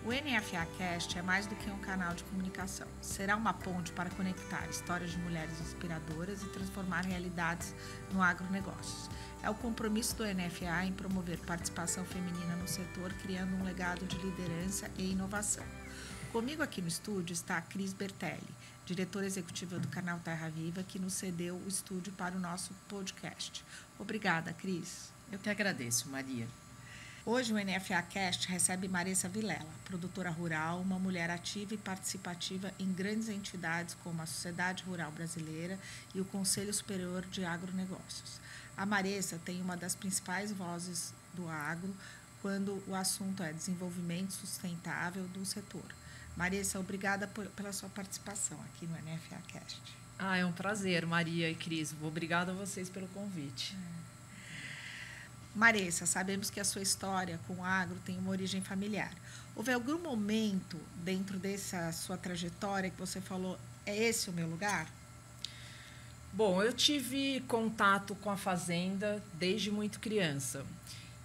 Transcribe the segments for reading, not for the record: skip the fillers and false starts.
O NFA Cast é mais do que um canal de comunicação. Será uma ponte para conectar histórias de mulheres inspiradoras e transformar realidades no agronegócio. É o compromisso do NFA em promover participação feminina no setor, criando um legado de liderança e inovação. Comigo aqui no estúdio está a Cris Bertelli, diretora executiva do canal Terra Viva, que nos cedeu o estúdio para o nosso podcast. Obrigada, Cris. Eu que agradeço, Maria. Hoje o NFA Cast recebe Maressa Vilela, produtora rural, uma mulher ativa e participativa em grandes entidades como a Sociedade Rural Brasileira e o Conselho Superior de Agronegócios. A Maressa tem uma das principais vozes do agro quando o assunto é desenvolvimento sustentável do setor. Maressa, obrigada pela sua participação aqui no NFA Cast. É um prazer, Maria e Cris. Obrigada a vocês pelo convite. Maressa, sabemos que a sua história com o agro tem uma origem familiar. Houve algum momento dentro dessa sua trajetória que você falou, é esse o meu lugar? Bom, eu tive contato com a fazenda desde muito criança.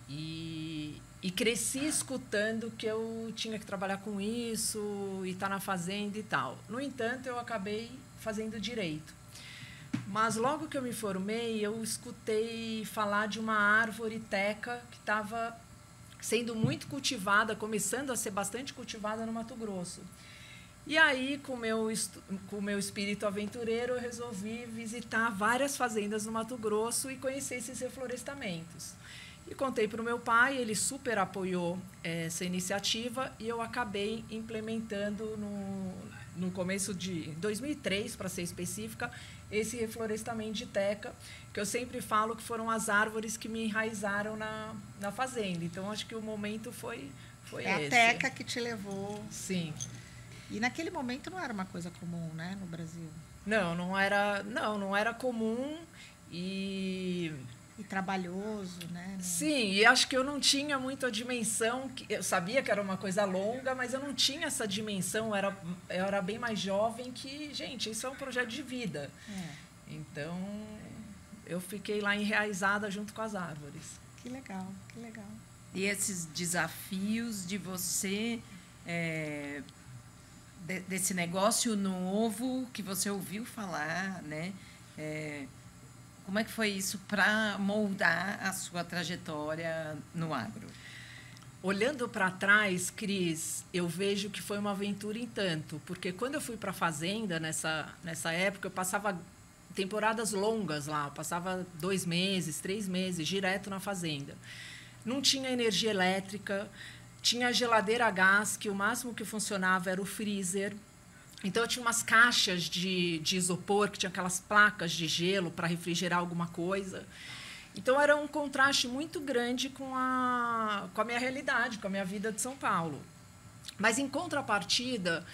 E cresci escutando que eu tinha que trabalhar com isso e estar na fazenda e tal. No entanto, eu acabei fazendo direito. Mas logo que eu me formei, eu escutei falar de uma árvore teca que estava sendo muito cultivada, começando a ser bastante cultivada no Mato Grosso. E aí, com o meu espírito aventureiro, eu resolvi visitar várias fazendas no Mato Grosso e conhecer esses reflorestamentos. E contei para o meu pai, ele super apoiou essa iniciativa e eu acabei implementando no começo de 2003, para ser específica, esse reflorestamento de teca, que eu sempre falo que foram as árvores que me enraizaram na fazenda. Então, acho que o momento foi esse. É a teca que te levou. Sim. E naquele momento não era uma coisa comum, né, no Brasil? Não era comum e trabalhoso, né? Sim, e acho que eu não tinha muito a dimensão, eu sabia que era uma coisa longa, mas eu não tinha essa dimensão, eu era bem mais jovem que, gente, isso é um projeto de vida. Então, eu fiquei lá enraizada junto com as árvores. Que legal, que legal. E esses desafios de você, desse negócio novo que você ouviu falar, né? Como é que foi isso para moldar a sua trajetória no agro? Olhando para trás, Cris, eu vejo que foi uma aventura em tanto, porque quando eu fui para a fazenda, nessa época, eu passava temporadas longas lá, eu passava 2 meses, 3 meses, direto na fazenda. Não tinha energia elétrica, tinha geladeira a gás, que o máximo que funcionava era o freezer. Então, eu tinha umas caixas de isopor, que tinha aquelas placas de gelo para refrigerar alguma coisa. Então, era um contraste muito grande com a minha realidade, com a minha vida de São Paulo. Mas, em contrapartida,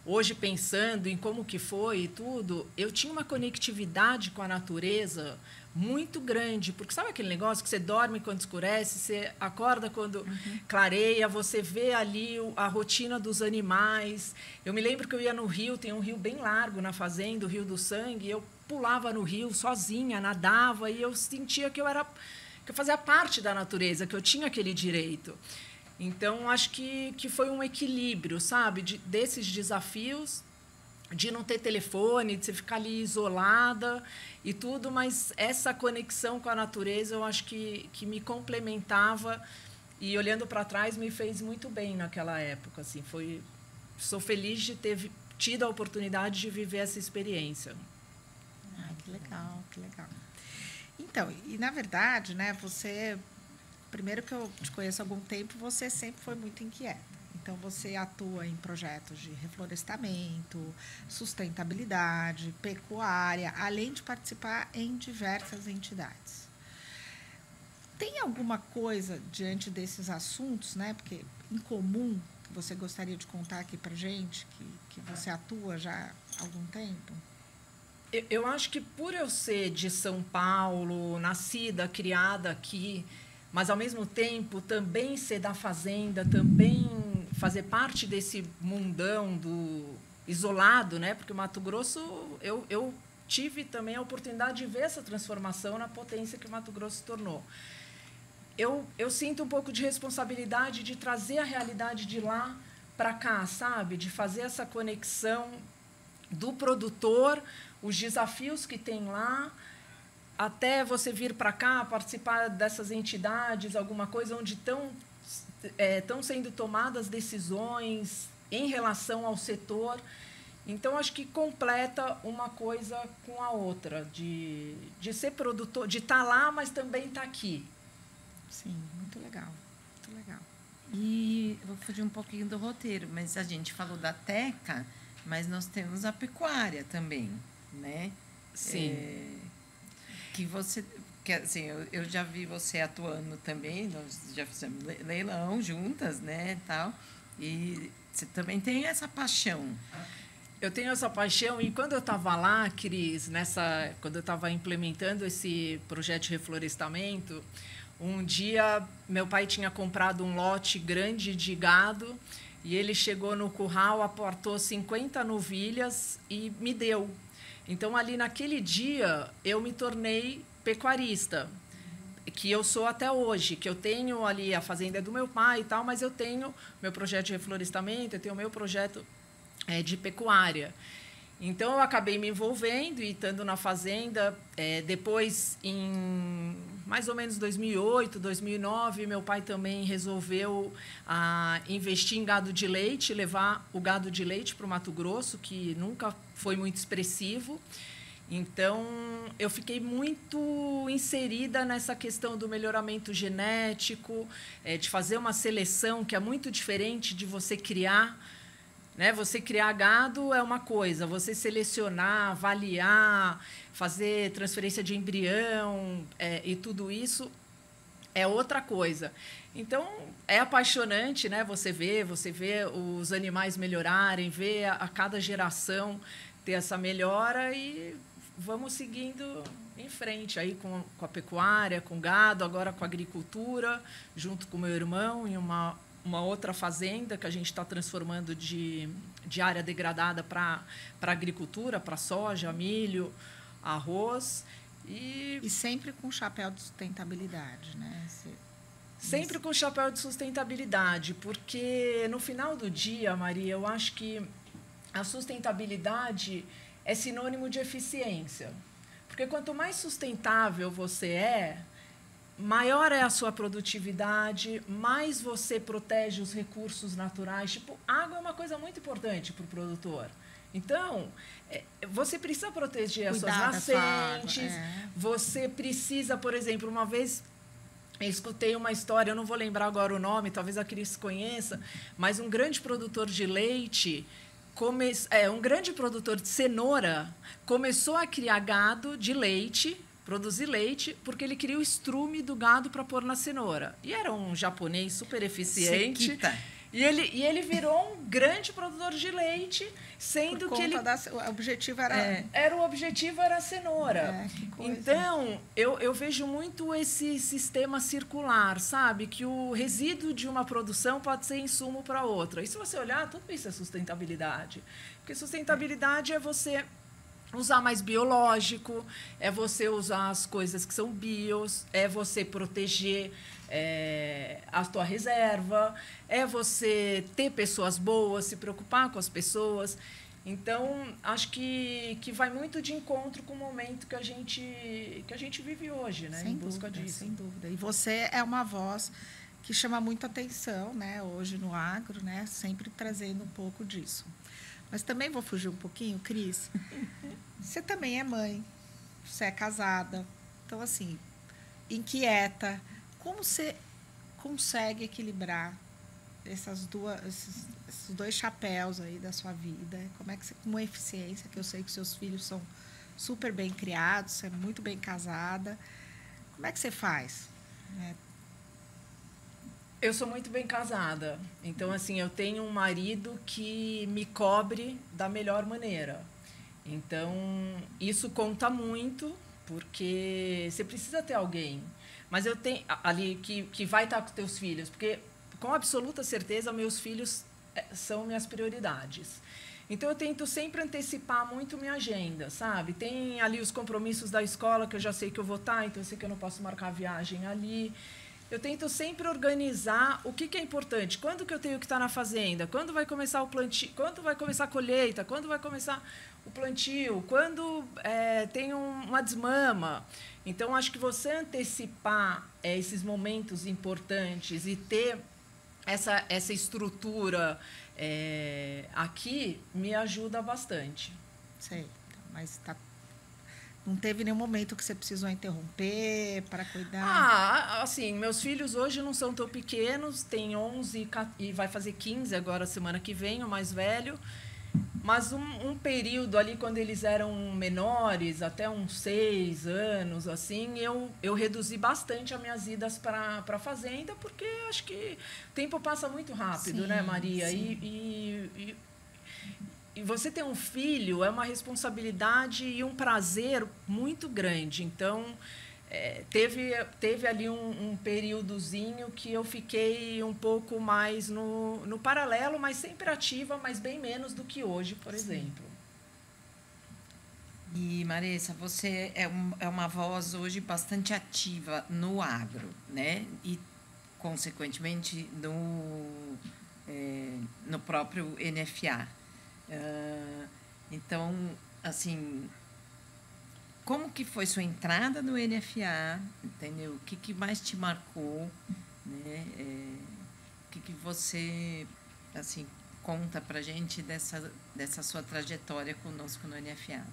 hoje, pensando em como que foi e tudo, eu tinha uma conectividade com a natureza muito grande, porque sabe aquele negócio que você dorme quando escurece, você acorda quando clareia, você vê ali a rotina dos animais. Eu me lembro que eu ia no rio, tem um rio bem largo na fazenda, o Rio do Sangue, e eu pulava no rio sozinha, nadava, e eu sentia que eu fazia parte da natureza, que eu tinha aquele direito. Então, acho que foi um equilíbrio, sabe, desses desafios, de não ter telefone, de você ficar ali isolada e tudo, mas essa conexão com a natureza eu acho que me complementava e, olhando para trás, me fez muito bem naquela época. Assim, sou feliz de ter tido a oportunidade de viver essa experiência. Que legal, que legal. Então, e na verdade, né, você, primeiro que eu te conheço há algum tempo, você sempre foi muito inquieta. Então, você atua em projetos de reflorestamento, sustentabilidade, pecuária, além de participar em diversas entidades. Tem alguma coisa diante desses assuntos, né, porque em comum, que você gostaria de contar aqui para a gente, que você atua já há algum tempo? Eu acho que, por eu ser de São Paulo, nascida, criada aqui, mas, ao mesmo tempo, também ser da fazenda, também fazer parte desse mundão isolado, né? Porque o Mato Grosso, eu tive também a oportunidade de ver essa transformação na potência que o Mato Grosso se tornou. Eu sinto um pouco de responsabilidade de trazer a realidade de lá para cá, sabe? De fazer essa conexão do produtor, os desafios que tem lá, até você vir para cá, participar dessas entidades, alguma coisa onde estão sendo tomadas decisões em relação ao setor. Então, acho que completa uma coisa com a outra, de ser produtor, de estar lá, mas também estar aqui. Sim, muito legal, muito legal. E vou fugir um pouquinho do roteiro, mas a gente falou da teca, mas nós temos a pecuária também, né? Sim. Que assim, eu já vi você atuando também, nós já fizemos leilão juntas, né, tal, e você também tem essa paixão. Eu tenho essa paixão, e quando eu estava lá, Cris, quando eu estava implementando esse projeto de reflorestamento, um dia meu pai tinha comprado um lote grande de gado, e ele chegou no curral, aportou 50 novilhas e me deu. Então, ali naquele dia, eu me tornei pecuarista, que eu sou até hoje, que eu tenho ali a fazenda do meu pai e tal, mas eu tenho meu projeto de reflorestamento, eu tenho meu projeto de pecuária. Então, eu acabei me envolvendo e estando na fazenda. Depois, em mais ou menos 2008, 2009, meu pai também resolveu investir em gado de leite, levar o gado de leite para o Mato Grosso, que nunca foi muito expressivo. Então, eu fiquei muito inserida nessa questão do melhoramento genético, de fazer uma seleção que é muito diferente de você criar. Né? Você criar gado é uma coisa, você selecionar, avaliar, fazer transferência de embrião e tudo isso é outra coisa. Então, é apaixonante, né? Você vê os animais melhorarem, ver a cada geração ter essa melhora, e vamos seguindo em frente aí com a pecuária, com gado, agora com a agricultura, junto com meu irmão, em uma outra fazenda que a gente está transformando de área degradada para agricultura, para soja, milho, arroz. E sempre com chapéu de sustentabilidade, né? Sempre com chapéu de sustentabilidade, porque, no final do dia, Maria, eu acho que a sustentabilidade é sinônimo de eficiência. Porque quanto mais sustentável você é, maior é a sua produtividade, mais você protege os recursos naturais. Tipo, água é uma coisa muito importante para o produtor. Então, você precisa proteger as suas nascentes. Você precisa, por exemplo, uma vez eu escutei uma história, eu não vou lembrar agora o nome, talvez a Cris conheça, mas um grande produtor de leite, um grande produtor de cenoura, começou a criar gado de leite, produzir leite, porque ele queria o estrume do gado para pôr na cenoura. E era um japonês super eficiente. Sequita. E ele virou um grande produtor de leite, sendo que o objetivo era... o objetivo era a cenoura. Que coisa. Então, eu vejo muito esse sistema circular, sabe? Que o resíduo de uma produção pode ser insumo para outra. E se você olhar, tudo isso é sustentabilidade. Porque sustentabilidade é você usar mais biológico, é você usar as coisas que são bios, é você proteger a tua reserva, é você ter pessoas boas, se preocupar com as pessoas. Então, acho que vai muito de encontro com o momento que a gente vive hoje, né? Sem em busca dúvida, disso. sem dúvida. E você é uma voz que chama muita atenção, né? Hoje no agro, né? Sempre trazendo um pouco disso. Mas também vou fugir um pouquinho, Cris. Você também é mãe, você é casada, então, assim, inquieta. Como você consegue equilibrar esses dois chapéus aí da sua vida? Como é que você, com uma eficiência, que eu sei que seus filhos são super bem criados, você é muito bem casada. Como é que você faz? Eu sou muito bem casada. Então, assim, eu tenho um marido que me cobre da melhor maneira. Então, isso conta muito, porque você precisa ter alguém. Mas eu tenho ali que vai estar com teus filhos, porque, com absoluta certeza, meus filhos são minhas prioridades. Então, eu tento sempre antecipar muito minha agenda, sabe? Tem ali os compromissos da escola, que eu já sei que eu vou estar, então eu sei que eu não posso marcar a viagem ali. eu tento sempre organizar o que é importante. Quando que eu tenho que estar na fazenda? Quando vai começar o plantio? Quando vai começar a colheita? Quando vai começar o plantio? Quando tem uma desmama? Então, acho que você antecipar esses momentos importantes e ter essa estrutura aqui me ajuda bastante. Sei, mas não teve nenhum momento que você precisou interromper para cuidar? Assim, meus filhos hoje não são tão pequenos, tem 11 e vai fazer 15 agora, semana que vem, o mais velho. Mas um período ali, quando eles eram menores, até uns 6 anos, assim, eu reduzi bastante as minhas idas para a fazenda, porque acho que o tempo passa muito rápido, né, Maria? E você ter um filho é uma responsabilidade e um prazer muito grande. Então, teve ali um períodozinho que eu fiquei um pouco mais no paralelo, mas sempre ativa, mas bem menos do que hoje, por exemplo. E, Marissa, você é uma voz hoje bastante ativa no agro, né? E, consequentemente, no próprio NFA. Então, assim, como que foi sua entrada no NFA, entendeu? O que mais te marcou, né? O que você, assim, conta pra gente dessa sua trajetória conosco no NFA?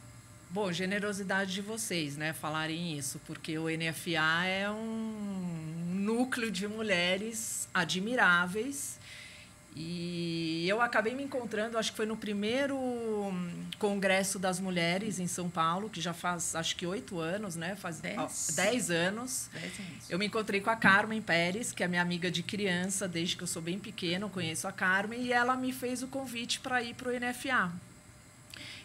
Bom, generosidade de vocês, né, falarem isso, porque o NFA é um núcleo de mulheres admiráveis. E eu acabei me encontrando, acho que foi no primeiro Congresso das Mulheres em São Paulo, que já faz, acho que 8 anos, né? Faz 10 anos. 10 anos. Eu me encontrei com a Carmen Pérez, que é minha amiga de criança, desde que eu sou bem pequena, eu conheço a Carmen, e ela me fez o convite para ir para o NFA.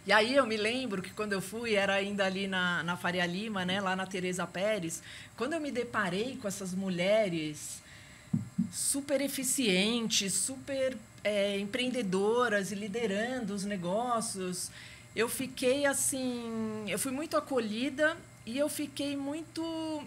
E aí eu me lembro que quando eu fui, era ainda ali na Faria Lima, né? Lá na Teresa Pérez, quando eu me deparei com essas mulheres super eficientes, super empreendedoras e liderando os negócios, eu fiquei assim, eu fui muito acolhida e eu fiquei muito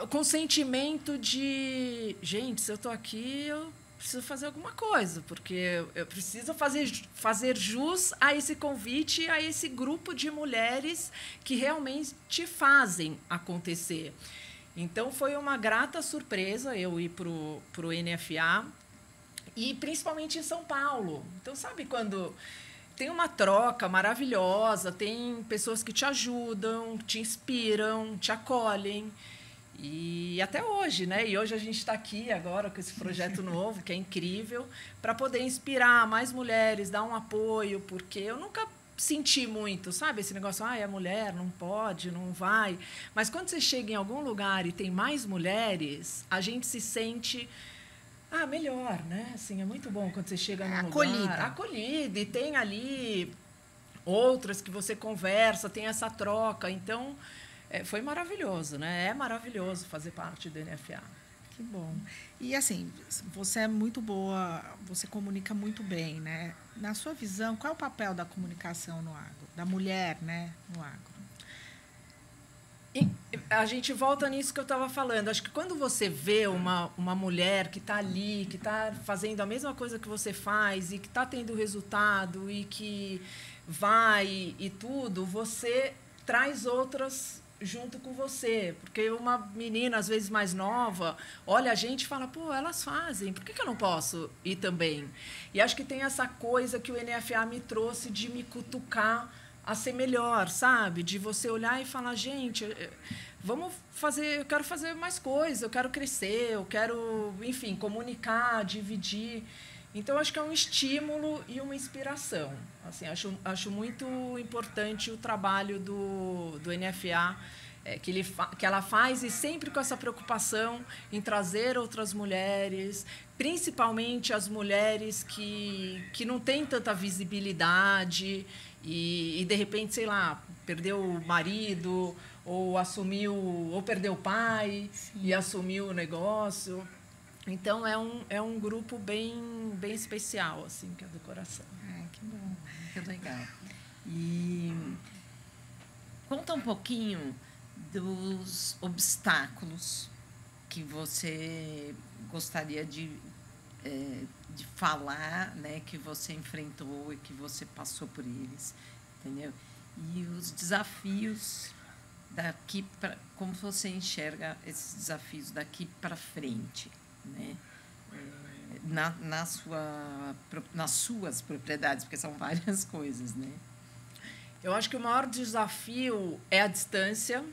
com o sentimento de, gente, se eu estou aqui, eu preciso fazer alguma coisa, porque eu preciso fazer jus a esse convite, a esse grupo de mulheres que realmente fazem acontecer. Então, foi uma grata surpresa eu ir para o NFA, e principalmente em São Paulo. Então, sabe quando tem uma troca maravilhosa, tem pessoas que te ajudam, te inspiram, te acolhem. E até hoje, né? E hoje a gente está aqui agora com esse projeto novo, que é incrível, para poder inspirar mais mulheres, dar um apoio, porque eu nunca senti muito, sabe? Esse negócio, é mulher, não pode, não vai. Mas quando você chega em algum lugar e tem mais mulheres, a gente se sente melhor, né? Assim, é muito bom quando você chega num lugar acolhida, e tem ali outras que você conversa, tem essa troca. Então, foi maravilhoso, né? É maravilhoso fazer parte do NFA. Que bom. E, assim, você é muito boa, você comunica muito bem, né? Na sua visão, qual é o papel da comunicação no agro? Da mulher, né, no agro? E a gente volta nisso que eu estava falando. Acho que quando você vê uma mulher que está ali, que está fazendo a mesma coisa que você faz e que está tendo resultado e que vai e tudo, você traz outras junto com você, porque uma menina às vezes mais nova olha a gente e fala, pô, elas fazem, por que eu não posso ir também? E acho que tem essa coisa que o NFA me trouxe de me cutucar a ser melhor, sabe? De você olhar e falar, gente, vamos fazer, eu quero fazer mais coisas, eu quero crescer, eu quero, enfim, comunicar, dividir. Então, acho que é um estímulo e uma inspiração. Assim, acho muito importante o trabalho do NFA, que ela faz, e sempre com essa preocupação em trazer outras mulheres, principalmente as mulheres que não têm tanta visibilidade e, de repente, sei lá, perdeu o marido, ou perdeu o pai. Sim. E assumiu o negócio. Então, é um grupo bem especial, assim, que é do coração. Que bom. Que legal. E conta um pouquinho dos obstáculos que você gostaria de falar, né, que você enfrentou e que você passou por eles, entendeu? E os desafios daqui para, como você enxerga esses desafios daqui para frente, né? Nas suas propriedades, porque são várias coisas, né? Eu acho que o maior desafio é a distância,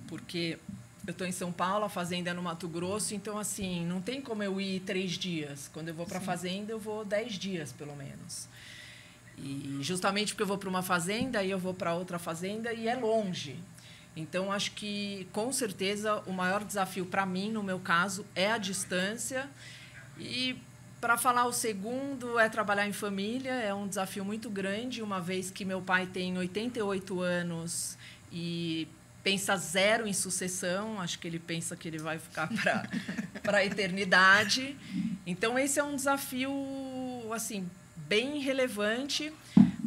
porque eu estou em São Paulo, a fazenda é no Mato Grosso, então, assim, não tem como eu ir 3 dias. Quando eu vou para a fazenda, eu vou 10 dias, pelo menos. E justamente porque eu vou para uma fazenda, aí eu vou para outra fazenda e é longe. Então, acho que, com certeza, o maior desafio para mim, no meu caso, é a distância. E, para falar o segundo, é trabalhar em família. É um desafio muito grande, uma vez que meu pai tem 88 anos e pensa 0 em sucessão. Acho que ele pensa que ele vai ficar para a eternidade. Então, esse é um desafio, assim, bem relevante.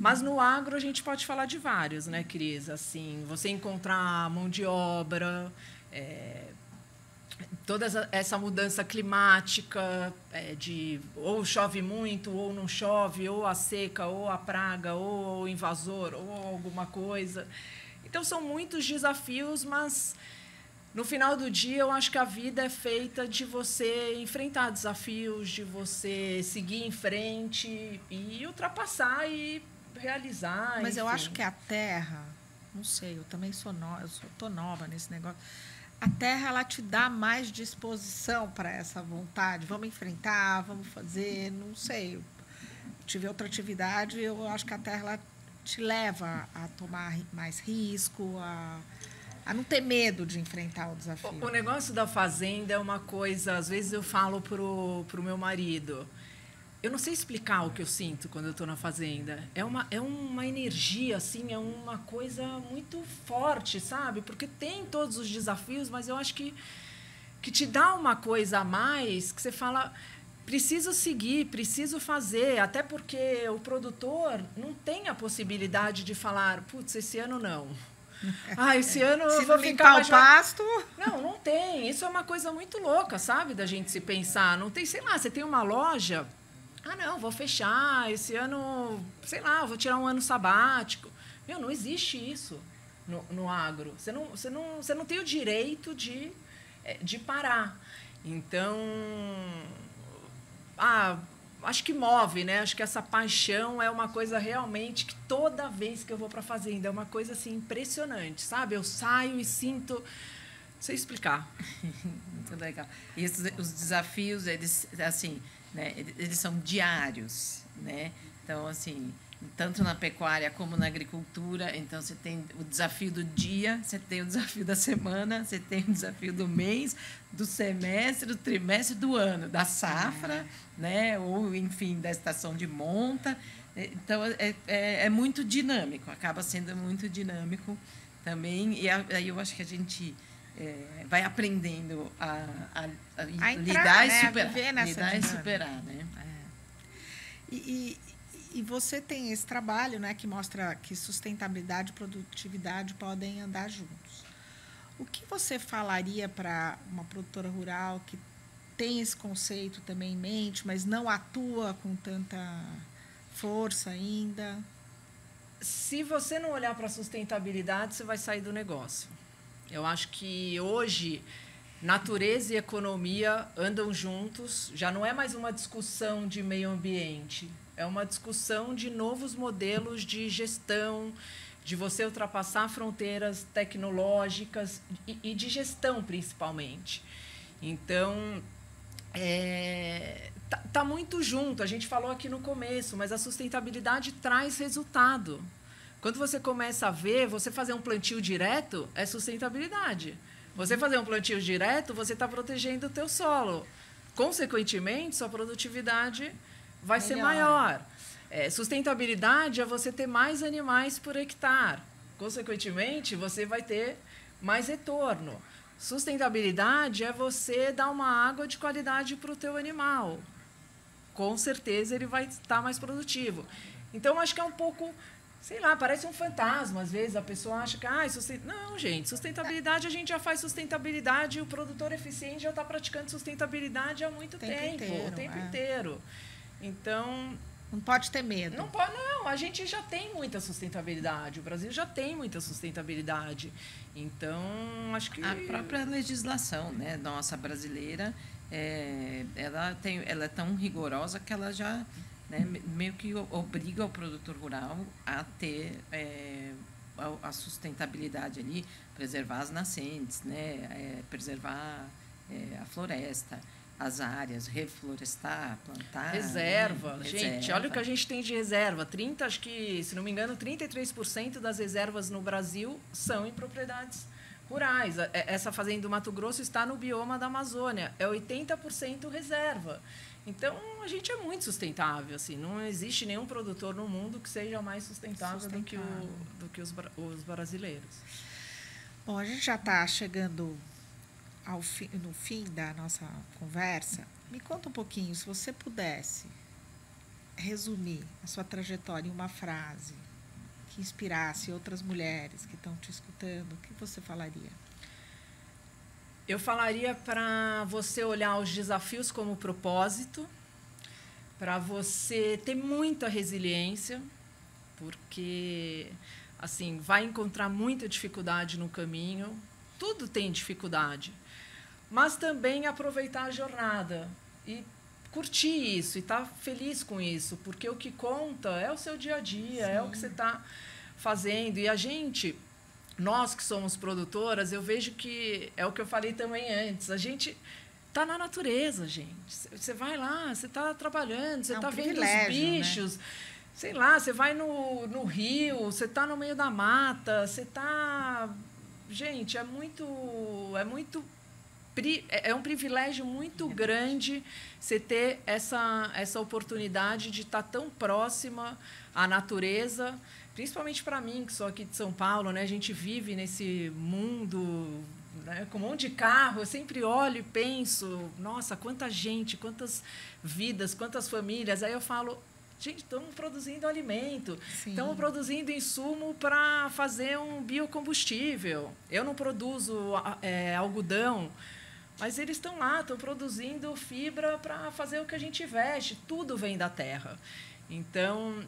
Mas no agro a gente pode falar de vários, né, Cris? Assim, você encontrar mão de obra, toda essa mudança climática, de ou chove muito, ou não chove, ou a seca, ou a praga, ou o invasor, ou alguma coisa. Então, são muitos desafios, mas, no final do dia, eu acho que a vida é feita de você enfrentar desafios, de você seguir em frente e ultrapassar e realizar. Mas enfim. eu acho que a terra, não sei, eu também sou nova, tô nova nesse negócio. A terra, ela te dá mais disposição para essa vontade. Vamos enfrentar, vamos fazer, não sei. Eu tive outra atividade, eu acho que a terra, ela te leva a tomar mais risco, a não ter medo de enfrentar o desafio. O negócio da fazenda é uma coisa, às vezes eu falo pro meu marido, eu não sei explicar o que eu sinto quando eu estou na fazenda. É uma energia, assim, é uma coisa muito forte, sabe? Porque tem todos os desafios, mas eu acho que te dá uma coisa a mais que você fala, preciso seguir, preciso fazer, até porque o produtor não tem a possibilidade de falar, putz, esse ano não. Esse ano eu vou ficar mais... pasto. Não tem. Isso é uma coisa muito louca, sabe? Da gente se pensar. Não tem, sei lá, você tem uma loja, não, vou fechar, esse ano, sei lá, vou tirar um ano sabático. Não existe isso no agro. Você não tem o direito de parar. Então, acho que move, né? Acho que essa paixão é uma coisa realmente que toda vez que eu vou para a fazenda é uma coisa assim impressionante, sabe? Eu saio e sinto, não sei explicar. Muito legal. E os desafios, eles assim, né? Eles são diários, né? Então, assim, tanto na pecuária como na agricultura, então você tem o desafio do dia, você tem o desafio da semana, você tem o desafio do mês, do semestre, do trimestre, do ano, da safra, né? Ou, enfim, da estação de monta. Então, é muito dinâmico, acaba sendo muito dinâmico também. E aí eu acho que a gente vai aprendendo a lidar, né? e superar. Lidar e superar, né? E você tem esse trabalho, né, que mostra que sustentabilidade e produtividade podem andar juntos. O que você falaria para uma produtora rural que tem esse conceito também em mente, mas não atua com tanta força ainda? Se você não olhar para a sustentabilidade, você vai sair do negócio. Eu acho que hoje natureza e economia andam juntos, já não é mais uma discussão de meio ambiente, é uma discussão de novos modelos de gestão, de você ultrapassar fronteiras tecnológicas e de gestão, principalmente. Então, tá muito junto. A gente falou aqui no começo, mas a sustentabilidade traz resultado. Quando você começa a ver, você fazer um plantio direto é sustentabilidade. Você fazer um plantio direto, você está protegendo o teu solo. Consequentemente, sua produtividade vai ser maior. Sustentabilidade é você ter mais animais por hectare. Consequentemente, você vai ter mais retorno. Sustentabilidade é você dar uma água de qualidade para o teu animal. Com certeza, ele vai estar mais produtivo. Então, acho que é um pouco sei lá, parece um fantasma. Às vezes a pessoa acha que... Não, gente, sustentabilidade, a gente já faz sustentabilidade, e o produtor eficiente já está praticando sustentabilidade há muito tempo. O tempo inteiro. Então... Não pode ter medo. Não, a gente já tem muita sustentabilidade. O Brasil já tem muita sustentabilidade. Então, acho que... A própria legislação, né, nossa brasileira, ela é tão rigorosa que ela já, né, meio que obriga o produtor rural a ter a sustentabilidade ali, preservar as nascentes, né, preservar a floresta, as áreas, reflorestar, plantar. Reserva. Né? Gente, reserva. Olha o que a gente tem de reserva. Acho que, se não me engano, 33% das reservas no Brasil são em propriedades rurais. Essa fazenda do Mato Grosso está no bioma da Amazônia. É 80% reserva. Então, a gente é muito sustentável. Assim, não existe nenhum produtor no mundo que seja mais sustentável do que os brasileiros. Bom, a gente já está chegando no fim da nossa conversa. Me conta um pouquinho, se você pudesse resumir a sua trajetória em uma frase que inspirasse outras mulheres que estão te escutando, o que você falaria? Eu falaria para você olhar os desafios como propósito, para você ter muita resiliência, porque assim, vai encontrar muita dificuldade no caminho, tudo tem dificuldade, mas também aproveitar a jornada e curtir isso e estar feliz com isso, porque o que conta é o seu dia a dia, Sim. É o que você está fazendo. E a gente, nós que somos produtoras, eu vejo que é o que eu falei também antes, a gente está na natureza, gente. Você vai lá, você está trabalhando, você está vendo os bichos, né? Sei lá, você vai no rio, você está no meio da mata, você está... Gente, é um privilégio muito grande você ter essa oportunidade de estar tão próxima à natureza, principalmente para mim, que sou aqui de São Paulo, né? A gente vive nesse mundo, né, com um monte de carro. Eu sempre olho e penso, nossa, quanta gente, quantas vidas, quantas famílias. Aí eu falo, gente, estamos produzindo alimento, estamos produzindo insumo para fazer um biocombustível. Eu não produzo algodão, mas eles estão lá, estão produzindo fibra para fazer o que a gente veste. Tudo vem da terra. Então,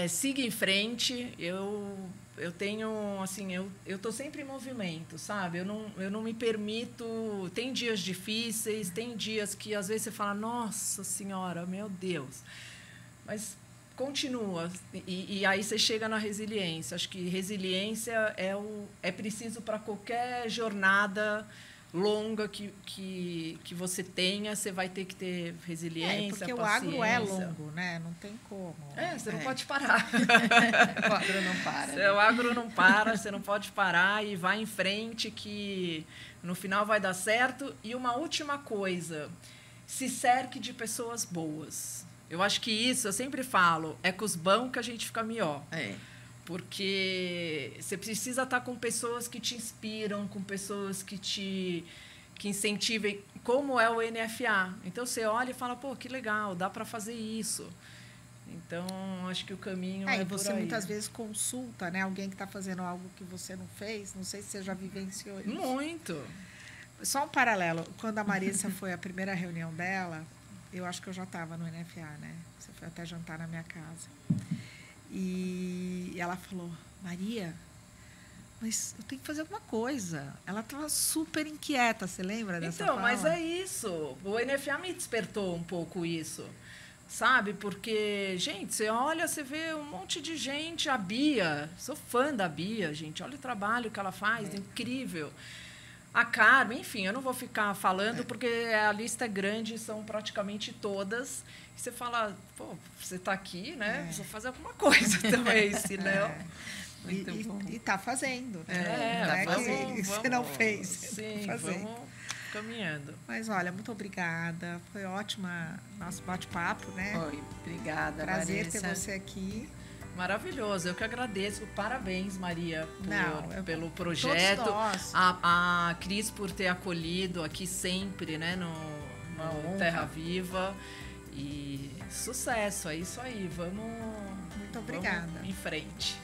siga em frente. Eu tenho, assim, eu estou sempre em movimento, sabe? Eu não me permito... Tem dias difíceis, tem dias que, às vezes, você fala, nossa senhora, meu Deus. Mas continua. E aí você chega na resiliência. Acho que resiliência é preciso para qualquer jornada longa que você tenha, você vai ter que ter resiliência, porque paciência. O agro é longo, né? Não tem como. Você não pode parar. O agro não para. O agro não para, você não pode parar e vai em frente que no final vai dar certo. E uma última coisa, se cerque de pessoas boas. Eu acho que isso, eu sempre falo, é com os bons que a gente fica melhor. Porque você precisa estar com pessoas que te inspiram, com pessoas que incentivem, como é o NFA. Então, você olha e fala, pô, que legal, dá para fazer isso. Então, acho que o caminho é e você por aí. Muitas vezes consulta, né, alguém que está fazendo algo que você não fez. Não sei se você já vivenciou isso. Muito. Só um paralelo. Quando a Marissa foi a primeira reunião dela, eu acho que eu já estava no NFA, né? Você foi até jantar na minha casa. E ela falou, Maria, mas eu tenho que fazer alguma coisa. Ela estava super inquieta, você lembra dessa fala? Mas é isso. O NFA me despertou um pouco isso, sabe? Porque, gente, você olha, você vê um monte de gente. A Bia, sou fã da Bia, gente. Olha o trabalho que ela faz, incrível. A Carmen, enfim, eu não vou ficar falando porque a lista é grande, são praticamente todas. E você fala, pô, você está aqui, né? Precisa fazer alguma coisa também, senão... E está fazendo. Você não fez. Sim, vamos caminhando. Mas, olha, muito obrigada. Foi ótima nosso bate-papo, né? Foi, obrigada, Prazer Marissa. ter você aqui. Maravilhoso, eu que agradeço. Parabéns, Maria, pelo projeto. Todos nós. A Cris por ter acolhido aqui sempre, né, no Terra Viva. E sucesso, é isso aí. Vamos Obrigada. Vamos em frente.